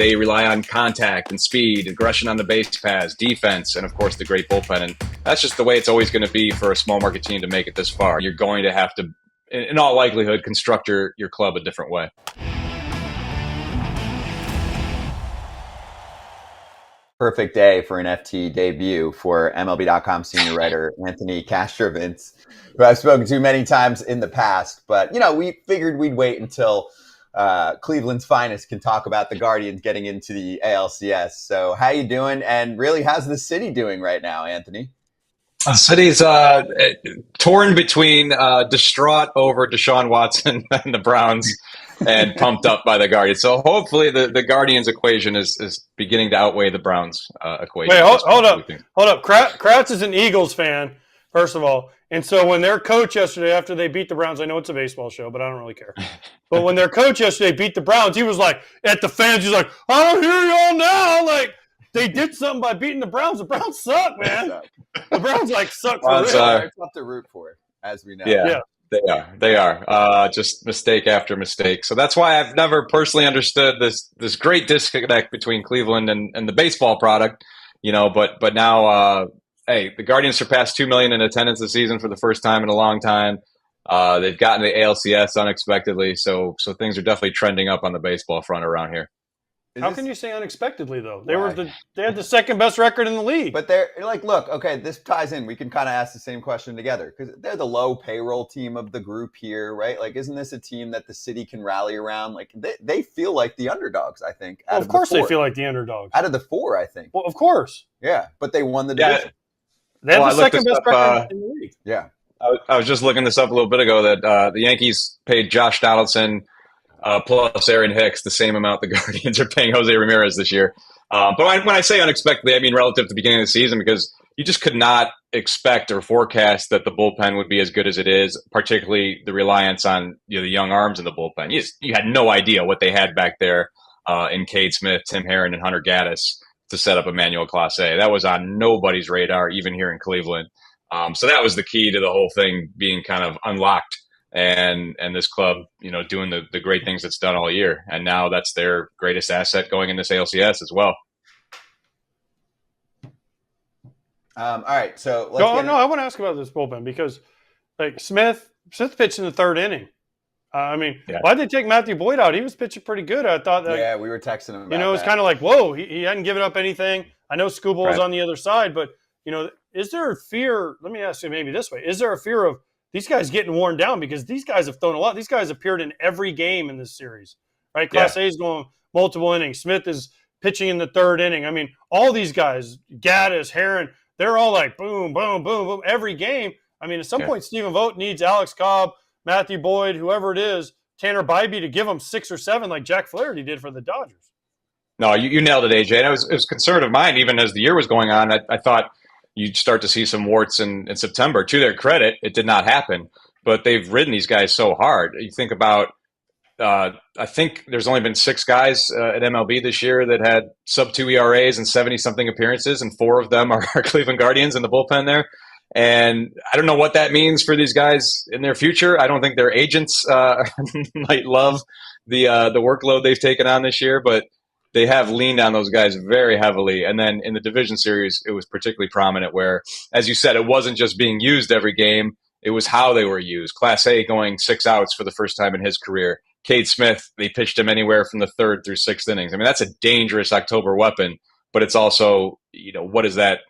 They rely on contact and speed, aggression on the base paths, defense, and of course the great bullpen. And that's just the way it's always going to be for a small market team to make it this far. You're going to have to, in all likelihood, construct your club a different way. Perfect day for an FT debut for MLB.com senior writer Anthony Castrovince, who I've spoken to many times in the past. But, we figured we'd wait until Cleveland's finest can talk about the Guardians getting into the ALCS. So how you doing? And really, how's the city doing right now, Anthony? The city's torn between distraught over Deshaun Watson and the Browns and pumped up by the Guardians. So hopefully the Guardians equation is beginning to outweigh the Browns equation. Wait, hold up. Kratz is an Eagles fan, first of all. And so when their coach yesterday, after they beat the Browns, I know it's a baseball show, but I don't really care. But when their coach yesterday beat the Browns, he was like, at the fans, he's like, I don't hear y'all now. Like, they did something by beating the Browns. The Browns suck, man. The Browns suck for real. It's tough to root for, as we know. Yeah. They are. Just mistake after mistake. So that's why I've never personally understood this great disconnect between Cleveland and the baseball product, but now, hey, the Guardians surpassed 2 million in attendance this season for the first time in a long time. They've gotten the ALCS unexpectedly. So things are definitely trending up on the baseball front around here. How can you say unexpectedly, though? They had the second best record in the league. But they're look, okay, this ties in. We can kind of ask the same question together because they're the low payroll team of the group here, right? Isn't this a team that the city can rally around? They feel like the underdogs, I think. Of course they feel like the underdogs. Out of the four, I think. Well, of course. Yeah, but they won the division. They have the second best record in the league. Yeah. I was just looking this up a little bit ago that the Yankees paid Josh Donaldson plus Aaron Hicks the same amount the Guardians are paying Jose Ramirez this year. But when I say unexpectedly, I mean relative to the beginning of the season, because you just could not expect or forecast that the bullpen would be as good as it is, particularly the reliance on the young arms in the bullpen. You had no idea what they had back there in Cade Smith, Tim Herron, and Hunter Gaddis to set up Emmanuel Clase. That was on nobody's radar, even here in Cleveland. So that was the key to the whole thing being kind of unlocked. And this club, doing the great things it's done all year. And now that's their greatest asset going in this ALCS as well. All right. So I want to ask about this bullpen because Smith pitched in the third inning. Why'd they take Matthew Boyd out? He was pitching pretty good. I thought that. Yeah, we were texting him about it was kind of like, whoa, he hadn't given up anything. I know Skubal was on the other side, but, is there a fear? Let me ask you maybe this way. Is there a fear of these guys getting worn down because these guys have thrown a lot? These guys appeared in every game in this series, right? Class A is going multiple innings. Smith is pitching in the third inning. I mean, all these guys, Gaddis, Herron, they're all like boom, boom, boom, boom every game. I mean, at some point, Stephen Vogt needs Alex Cobb, Matthew Boyd, whoever it is, Tanner Bybee to give them 6 or 7 like Jack Flaherty did for the Dodgers. No, you nailed it, AJ. And it was a concern of mine even as the year was going on. I thought you'd start to see some warts in September. To their credit, it did not happen. But they've ridden these guys so hard. You think about, I think there's only been 6 guys at MLB this year that had sub-2 ERAs and 70-something appearances, and 4 of them are Cleveland Guardians in the bullpen there. And I don't know what that means for these guys in their future. I don't think their agents might love the workload they've taken on this year, but they have leaned on those guys very heavily. And then in the division series, it was particularly prominent where, as you said, it wasn't just being used every game. It was how they were used. Class A going 6 outs for the first time in his career. Cade Smith, they pitched him anywhere from the 3rd through 6th innings. I mean, that's a dangerous October weapon, but it's also, what does that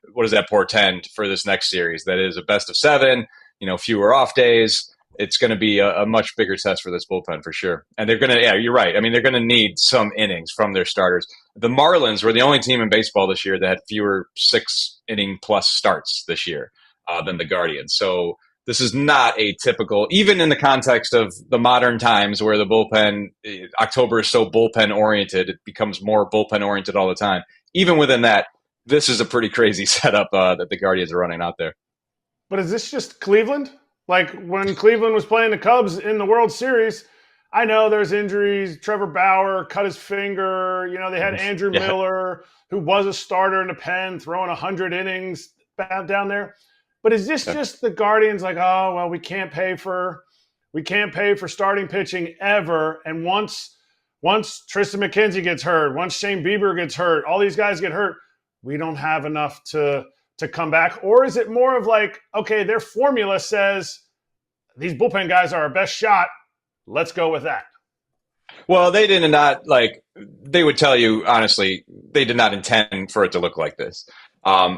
portend for this next series? That is a best of 7, fewer off days. It's going to be a much bigger test for this bullpen for sure. And they're going to, you're right. I mean, they're going to need some innings from their starters. The Marlins were the only team in baseball this year that had fewer 6-inning-plus starts this year than the Guardians. So this is not a typical, even in the context of the modern times where the bullpen, October is so bullpen-oriented, it becomes more bullpen-oriented all the time. Even within that, this is a pretty crazy setup that the Guardians are running out there. But is this just Cleveland? Like when Cleveland was playing the Cubs in the World Series, I know there's injuries. Trevor Bauer cut his finger. They had Andrew Miller, who was a starter in the pen, throwing 100 innings down there. But is this just the Guardians like, oh, well, we can't pay for starting pitching ever. And once once Tristan McKenzie gets hurt, once Shane Bieber gets hurt, all these guys get hurt, we don't have enough to come back? Or is it more of like, okay, their formula says these bullpen guys are our best shot, let's go with that? Well, they did not they would tell you, honestly, they did not intend for it to look like this.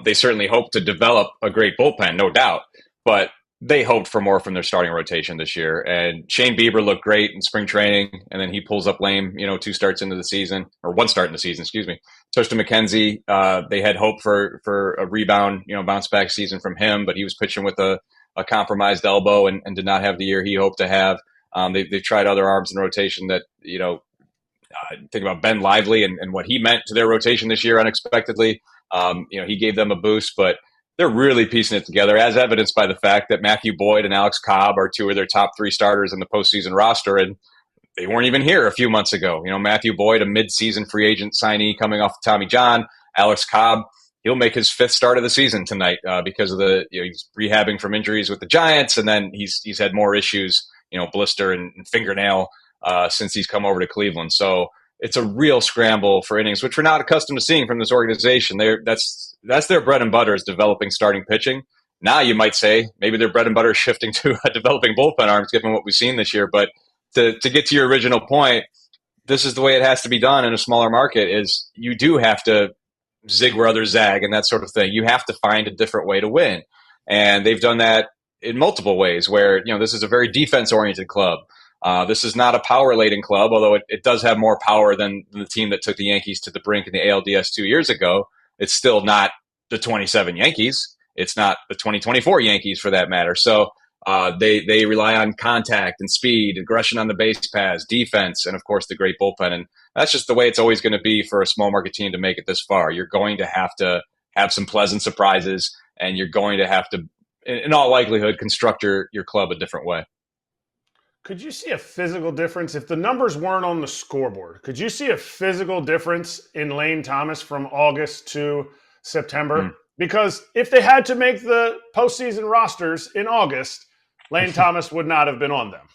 They certainly hoped to develop a great bullpen, no doubt, but they hoped for more from their starting rotation this year. And Shane Bieber looked great in spring training, and then he pulls up lame, 2 starts into the season, or 1 start in the season, excuse me. Tristan McKenzie, they had hope for a rebound, bounce back season from him, but he was pitching with a compromised elbow and did not have the year he hoped to have. They've tried other arms in rotation that, think about Ben Lively and what he meant to their rotation this year unexpectedly. He gave them a boost, but they're really piecing it together, as evidenced by the fact that Matthew Boyd and Alex Cobb are 2 of their top 3 starters in the postseason roster, and they weren't even here a few months ago. Matthew Boyd, a mid-season free agent signee coming off of Tommy John. Alex Cobb, he'll make his 5th start of the season tonight because of he's rehabbing from injuries with the Giants, and then he's had more issues, blister and fingernail since he's come over to Cleveland. So it's a real scramble for innings, which we're not accustomed to seeing from this organization. That's their bread and butter, is developing starting pitching. Now you might say maybe their bread and butter is shifting to developing bullpen arms, given what we've seen this year. But to get to your original point, this is the way it has to be done in a smaller market. Is you do have to zig where others zag and that sort of thing. You have to find a different way to win, and they've done that in multiple ways. Where this is a very defense-oriented club. This is not a power-laden club, although it does have more power than the team that took the Yankees to the brink in the ALDS 2 years ago. It's still not the 27 Yankees. It's not the 2024 Yankees, for that matter. So they rely on contact and speed, aggression on the base paths, defense, and, of course, the great bullpen. And that's just the way it's always going to be for a small market team to make it this far. You're going to have some pleasant surprises, and you're going to have to, in all likelihood, construct your club a different way. Could you see a physical difference if the numbers weren't on the scoreboard? Could you see a physical difference in Lane Thomas from August to September? Because if they had to make the postseason rosters in August, Lane Thomas would not have been on them.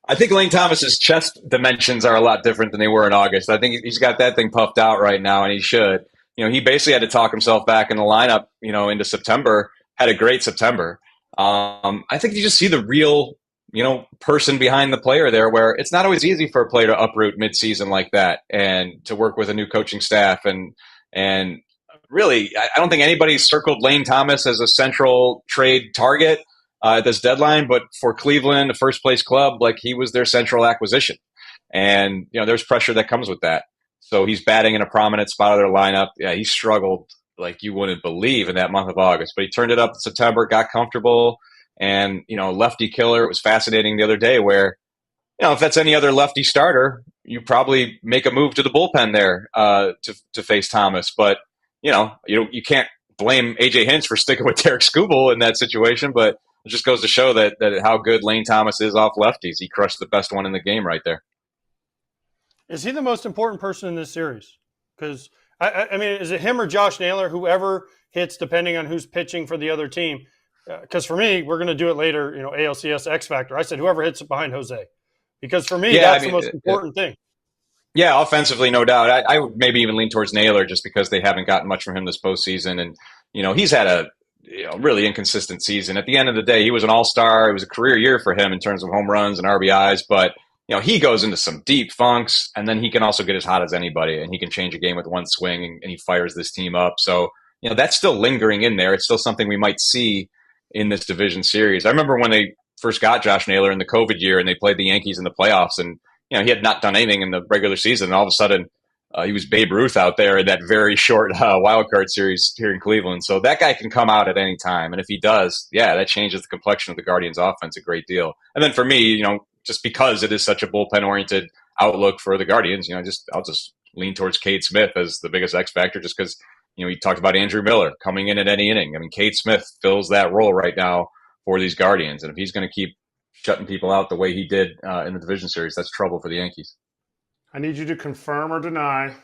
I think Lane Thomas's chest dimensions are a lot different than they were in August. I think he's got that thing puffed out right now, and he should. He basically had to talk himself back in the lineup, into September. Had a great September. I think you just see the real person behind the player there, where it's not always easy for a player to uproot midseason like that and to work with a new coaching staff. And really, I don't think anybody's circled Lane Thomas as a central trade target at this deadline, but for Cleveland, a first place club, he was their central acquisition. And, there's pressure that comes with that. So he's batting in a prominent spot of their lineup. Yeah, he struggled like you wouldn't believe in that month of August, but he turned it up in September, got comfortable. And, lefty killer. It was fascinating the other day where, if that's any other lefty starter, you probably make a move to the bullpen there to face Thomas. But, you can't blame A.J. Hinch for sticking with Derek Skubal in that situation. But it just goes to show that how good Lane Thomas is off lefties. He crushed the best one in the game right there. Is he the most important person in this series? Because, I mean, is it him or Josh Naylor, whoever hits, depending on who's pitching for the other team? Because for me, we're going to do it later, ALCS X Factor. I said whoever hits it behind Jose. Because for me, that's the most important thing. Yeah, offensively, no doubt. I would maybe even lean towards Naylor just because they haven't gotten much from him this postseason. And, he's had a really inconsistent season. At the end of the day, he was an all-star. It was a career year for him in terms of home runs and RBIs. But, he goes into some deep funks, and then he can also get as hot as anybody. And he can change a game with one swing, and he fires this team up. So, that's still lingering in there. It's still something we might see in this division series. I remember when they first got Josh Naylor in the COVID year and they played the Yankees in the playoffs, and he had not done anything in the regular season. And all of a sudden, he was Babe Ruth out there in that very short wild card series here in Cleveland. So that guy can come out at any time, and if he does, that changes the complexion of the Guardians' offense a great deal. And then for me, just because it is such a bullpen-oriented outlook for the Guardians, I'll just lean towards Cade Smith as the biggest X factor, just because. We talked about Andrew Miller coming in at any inning. I mean, Cade Smith fills that role right now for these Guardians. And if he's going to keep shutting people out the way he did in the division series, that's trouble for the Yankees. I need you to confirm or deny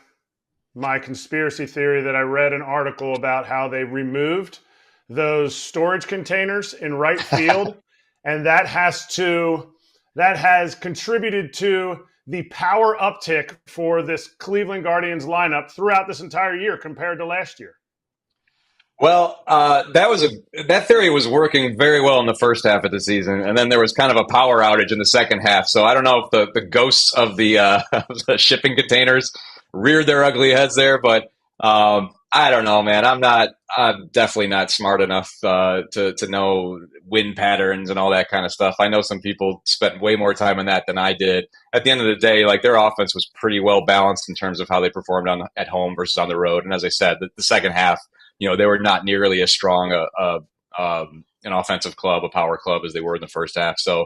my conspiracy theory that I read an article about how they removed those storage containers in right field. And that has contributed to the power uptick for this Cleveland Guardians lineup throughout this entire year compared to last year? Well, that theory was working very well in the first half of the season, and then there was kind of a power outage in the second half. So I don't know if the ghosts of the shipping containers reared their ugly heads there, but I don't know, man. I'm definitely not smart enough to know wind patterns and all that kind of stuff. I know some people spent way more time on that than I did. At the end of the day, like, their offense was pretty well balanced in terms of how they performed at home versus on the road. And as I said, the second half, they were not nearly as strong an offensive club, a power club, as they were in the first half. So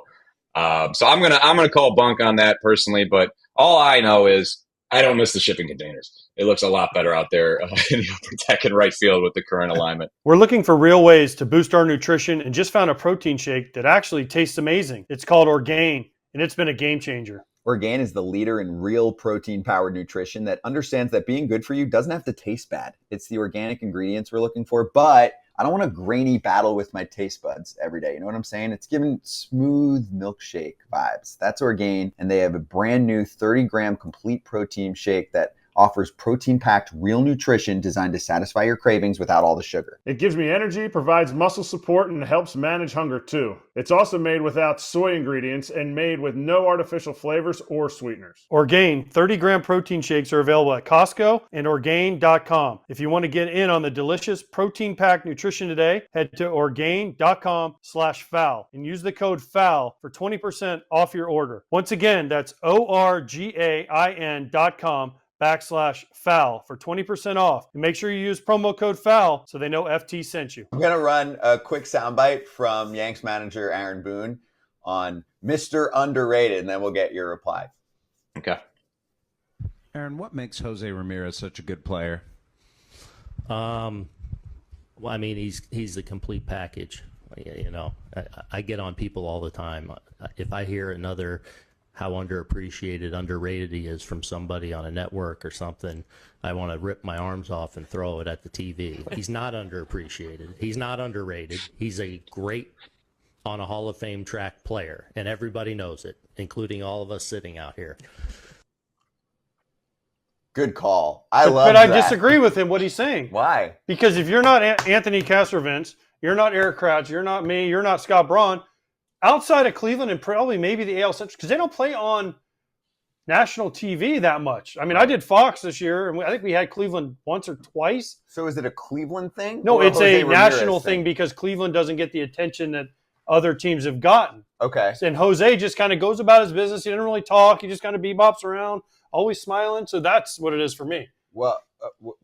I'm gonna call bunk on that personally. But all I know is I don't miss the shipping containers. It looks a lot better out there in the upper deck and right field with the current alignment. We're looking for real ways to boost our nutrition and just found a protein shake that actually tastes amazing. It's called Orgain, and it's been a game changer. Orgain is the leader in real protein-powered nutrition that understands that being good for you doesn't have to taste bad. It's the organic ingredients we're looking for, but I don't want a grainy battle with my taste buds every day. You know what I'm saying? It's giving smooth milkshake vibes. That's Orgain, and they have a brand new 30-gram complete protein shake that offers protein-packed real nutrition designed to satisfy your cravings without all the sugar. It gives me energy, provides muscle support, and helps manage hunger too. It's also made without soy ingredients and made with no artificial flavors or sweeteners. Orgain 30-gram protein shakes are available at Costco and Orgain.com. If you want to get in on the delicious protein-packed nutrition today, head to Orgain.com/FOUL and use the code FOUL for 20% off your order. Once again, that's Orgain.com/FOUL for 20% off. And make sure you use promo code FOUL so they know FT sent you. I'm going to run a quick soundbite from Yanks manager Aaron Boone on Mr. Underrated, and then we'll get your reply. Okay. Aaron, what makes Jose Ramirez such a good player? Well, I mean, he's the complete package. I get on people all the time. If I hear how underappreciated, underrated he is from somebody on a network or something, I want to rip my arms off and throw it at the TV. He's not underappreciated. He's not underrated. He's a great on a Hall of Fame track player, and everybody knows it, including all of us sitting out here. Good call. I love But that. I disagree with him, what he's saying. Why? Because if you're not Anthony Castrovince, you're not Eric Crouch, you're not me, you're not Scott Braun, outside of Cleveland and probably maybe the ALCS, because they don't play on national TV that much. I mean, I did Fox this year, and I think we had Cleveland once or twice. So is it a Cleveland thing? No, or it's Jose a Ramirez national thing because Cleveland doesn't get the attention that other teams have gotten. Okay. And Jose just kind of goes about his business. He doesn't really talk. He just kind of bebops around, always smiling. So that's what it is for me. Well,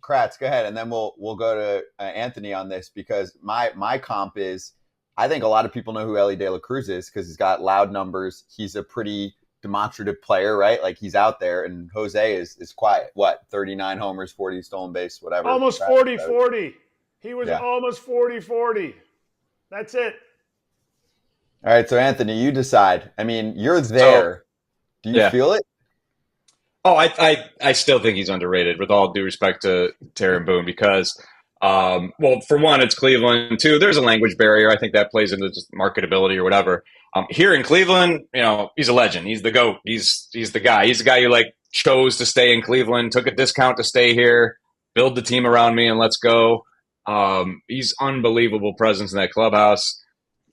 Kratz, go ahead, and then we'll go to Anthony on this, because my comp is, I think a lot of people know who Ellie De La Cruz is because he's got loud numbers. He's a pretty demonstrative player, right? Like, he's out there, and Jose is quiet. What, 39 homers, 40 stolen base, whatever. Almost 40-40. He was almost 40-40. That's it. All right, so Anthony, you decide. I mean, you're there. Do you feel it? Oh, I still think he's underrated, with all due respect to Aaron Boone, because, well, for one, it's Cleveland. Two, there's a language barrier. I think that plays into just marketability or whatever. Here in Cleveland, he's a legend. He's the GOAT. He's the guy. He's the guy who chose to stay in Cleveland, took a discount to stay here, build the team around me, and let's go. He's unbelievable presence in that clubhouse.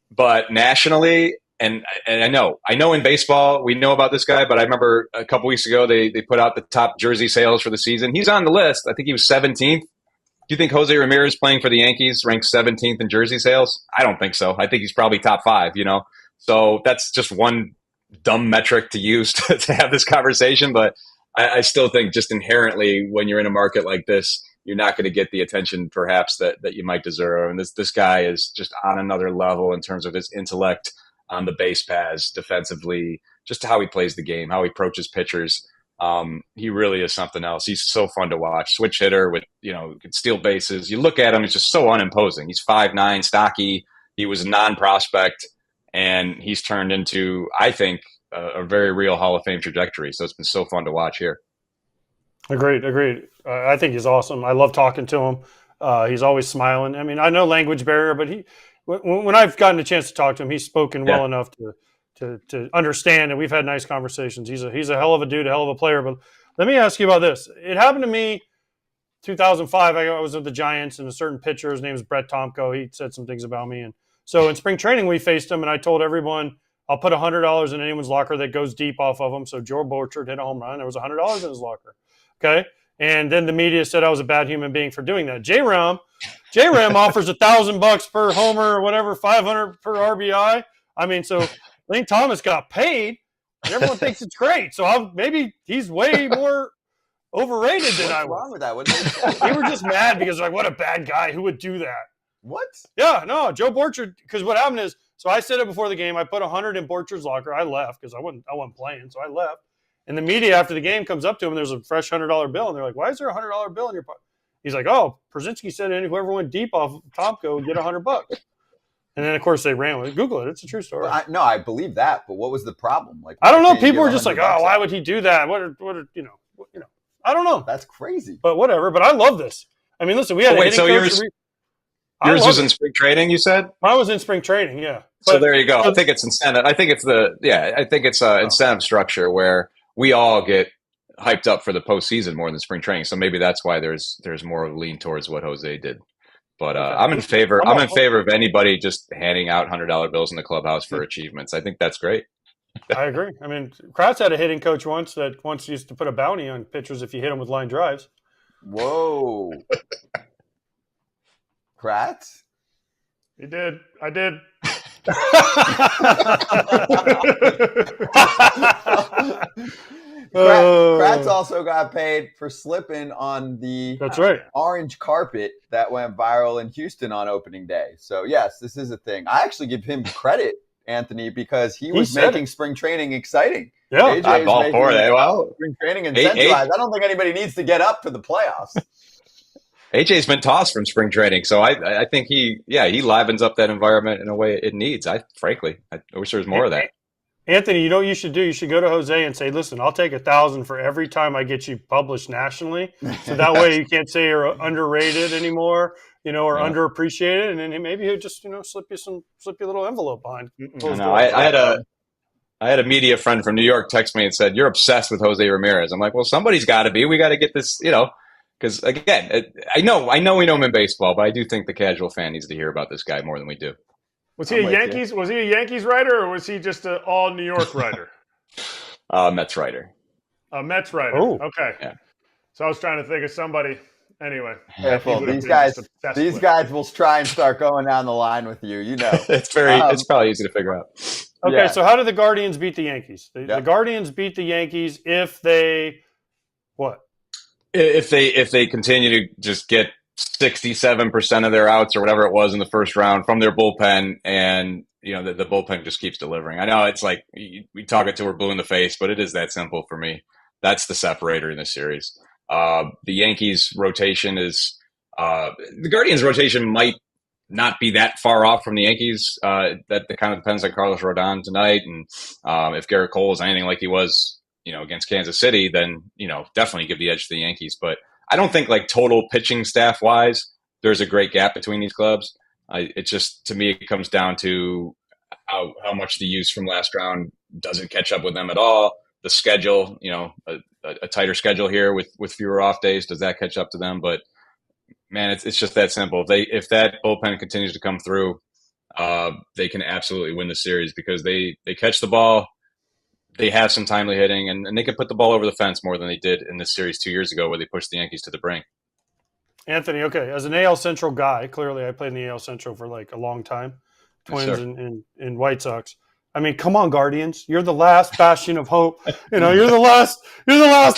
But nationally, and I know in baseball, we know about this guy, but I remember a couple weeks ago, they put out the top jersey sales for the season. He's on the list. I think he was 17th. Do you think Jose Ramirez playing for the Yankees ranks 17th in jersey sales? I don't think so. I think he's probably top 5, So that's just one dumb metric to use to have this conversation. But I still think just inherently, when you're in a market like this, you're not going to get the attention perhaps that you might deserve. And this guy is just on another level in terms of his intellect on the base paths, defensively, just how he plays the game, how he approaches pitchers. He really is something else. He's so fun to watch. Switch hitter with, can steal bases. You look at him, he's just so unimposing. He's 5'9", stocky. He was a non-prospect, and he's turned into, I think, a very real Hall of Fame trajectory. So it's been so fun to watch here. Agreed. I think he's awesome. I love talking to him. He's always smiling. I mean, I know language barrier, but when I've gotten a chance to talk to him, he's spoken well enough to understand, and we've had nice conversations. He's a hell of a dude, a hell of a player. But let me ask you about this. It happened to me 2005. I was with the Giants, and a certain pitcher, his name is Brett Tomko. He said some things about me, and so in spring training we faced him, and I told everyone I'll put $100 in anyone's locker that goes deep off of him. So Joe Borchard hit a home run. There was $100 in his locker. Okay. And then the media said I was a bad human being for doing that. J-Ram offers $1,000 per homer or whatever, 500 per RBI. I mean, so Lane Thomas got paid, and everyone thinks it's great. So maybe he's way more overrated than I was. What's wrong with that? What did they say? They were just mad because like, what a bad guy. Who would do that? What? Yeah, no, Joe Borchard. Because what happened is, so I said it before the game. I put 100 in Borchard's locker. I left because I wasn't playing, so I left. And the media after the game comes up to him, and there's a fresh $100 bill, and they're like, "Why is there a $100 bill in your pocket?" He's like, "Oh, Przinsky said whoever went deep off Tomko would get $100." And then of course they ran with it. Google it; it's a true story. No, I believe that, but what was the problem? Like, I don't know. People were just like, "Oh, why would he do that?" What you know? I don't know. That's crazy. But whatever. But I love this. I mean, listen, we had a hitting coach. Yours was in spring training, you said? I was in spring training, yeah. So there you go. I think it's incentive. I think it's incentive structure where we all get hyped up for the postseason more than spring training. So maybe that's why there's more of a lean towards what Jose did. But I'm in favor. I'm in favor of anybody just handing out $100 bills in the clubhouse for achievements. I think that's great. I agree. I mean, Kratz had a hitting coach once that used to put a bounty on pitchers if you hit them with line drives. Whoa. Kratz? He did. I did. Kratz also got paid for slipping on the orange carpet that went viral in Houston on opening day. So, yes, this is a thing. I actually give him credit, Anthony, because he was making spring training exciting. Yeah, I'm all for that. Well, spring training incentivized. I don't think anybody needs to get up for the playoffs. AJ's been tossed from spring training, so I think he livens up that environment in a way it needs. I wish there was more of that. Anthony, you know what you should do? You should go to Jose and say, "Listen, I'll take $1,000 for every time I get you published nationally, so that way you can't say you're underrated anymore, or underappreciated, and then maybe he'll just slip you a little envelope behind." I had a media friend from New York text me and said, "You're obsessed with Jose Ramirez." I'm like, "Well, somebody's got to be. We got to get this, Because again, I know we know him in baseball, but I do think the casual fan needs to hear about this guy more than we do. Was he a Yankees writer, or was he just an all New York writer? Mets writer. A Mets writer. Oh, okay. Yeah. So I was trying to think of somebody. Anyway, careful. These guys will try and start going down the line with you. It's probably easy to figure out. Okay, so how did the Guardians beat the Yankees? The Guardians beat the Yankees if they what? If they continue to just get 67% of their outs or whatever it was in the first round from their bullpen, and the bullpen just keeps delivering. I know it's like we talk it till we're blue in the face, but it is that simple for me. That's the separator in this series. The Yankees rotation is the Guardians rotation might not be that far off from the Yankees. That kind of depends on Carlos Rodon tonight, and if Garrett Cole is anything like he was against Kansas City, then, definitely give the edge to the Yankees. But I don't think like total pitching staff wise, there's a great gap between these clubs. It just, to me, it comes down to how much the use from last round doesn't catch up with them at all. The schedule, a tighter schedule here with fewer off days, does that catch up to them? But man, it's just that simple. If that bullpen continues to come through, they can absolutely win the series because they catch the ball. They have some timely hitting, and they can put the ball over the fence more than they did in this series 2 years ago where they pushed the Yankees to the brink. Anthony, okay, as an AL Central guy, clearly I played in the AL Central for like a long time, Twins and White Sox. I mean, come on, Guardians. You're the last bastion of hope. You're the last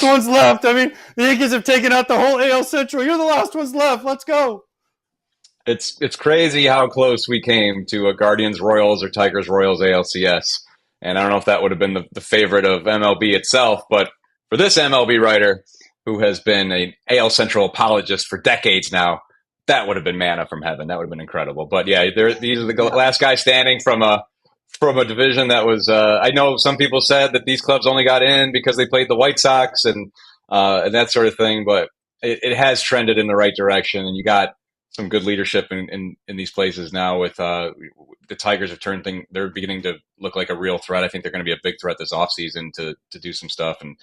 ones left. I mean, the Yankees have taken out the whole AL Central. You're the last ones left. Let's go. It's crazy how close we came to a Guardians Royals or Tigers Royals ALCS. And I don't know if that would have been the favorite of MLB itself, but for this MLB writer who has been an AL Central apologist for decades now, that would have been manna from heaven. That would have been incredible. But yeah, these are the last guys standing from a division that was. I know some people said that these clubs only got in because they played the White Sox and that sort of thing, but it has trended in the right direction. And you got some good leadership in these places now. With the Tigers have turned they're beginning to look like a real threat. I think they're going to be a big threat this offseason to do some stuff. And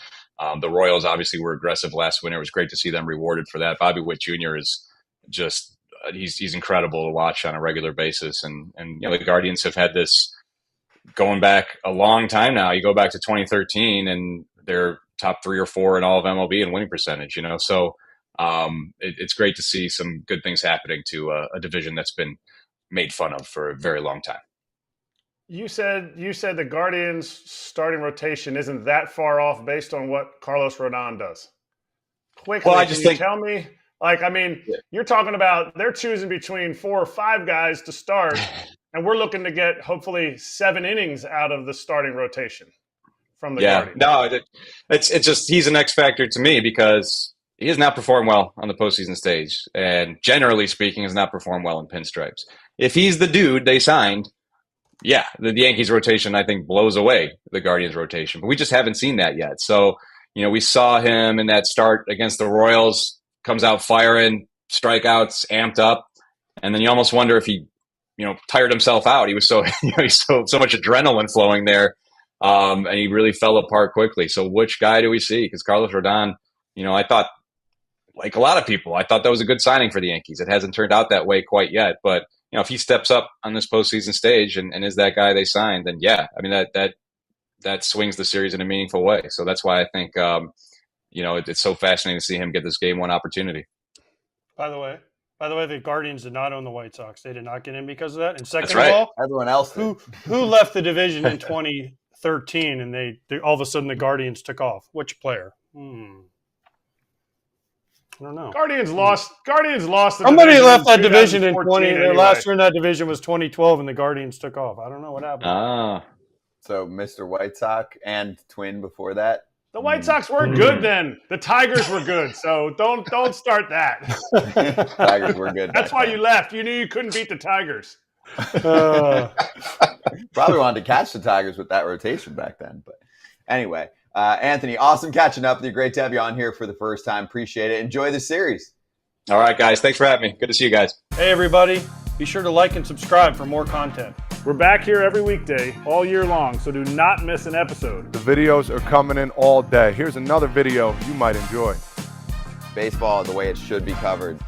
the Royals obviously were aggressive last winter. It was great to see them rewarded for that. Bobby Witt Jr. is just he's incredible to watch on a regular basis. And the Guardians have had this going back a long time now. You go back to 2013 and they're top 3 or 4 in all of MLB in winning percentage, so it's great to see some good things happening to a division that's been made fun of for a very long time. You said the Guardians starting rotation isn't that far off based on what Carlos Rodon does. Quickly, well, I just think, tell me, you're talking about they're choosing between 4 or 5 guys to start, and we're looking to get hopefully 7 innings out of the starting rotation from the Guardians. No, it's just he's an X factor to me because he has not performed well on the postseason stage, and generally speaking, has not performed well in pinstripes. If he's the dude they signed, the Yankees rotation I think blows away the Guardians rotation, but we just haven't seen that yet. So we saw him in that start against the Royals, comes out firing, strikeouts, amped up, and then you almost wonder if he tired himself out. He was so so much adrenaline flowing there. And he really fell apart quickly. So which guy do we see? Because Carlos Rodon, I thought, like a lot of people, I thought that was a good signing for the Yankees. It hasn't turned out that way quite yet. But, if he steps up on this postseason stage and is that guy they signed, then that swings the series in a meaningful way. So that's why I think, it's so fascinating to see him get this game 1 opportunity. By the way, the Guardians did not own the White Sox. They did not get in because of that. And second That's right. of all, Everyone else did. who left the division in 2013 and they all of a sudden the Guardians took off? Which player? I don't know. Guardians lost. Somebody left that division in 20. Their last year in that division was 2012, and the Guardians took off. I don't know what happened. So Mr. White Sox and Twin before that. The White Sox weren't good then. The Tigers were good. So don't start that. Tigers were good. That's why you left. You knew you couldn't beat the Tigers. Probably wanted to catch the Tigers with that rotation back then. But anyway, Anthony, awesome catching up with you. Great to have you on here for the first time. Appreciate it. Enjoy the series. All right, guys. Thanks for having me. Good to see you guys. Hey, everybody. Be sure to like and subscribe for more content. We're back here every weekday, all year long, so do not miss an episode. The videos are coming in all day. Here's another video you might enjoy. Baseball the way it should be covered.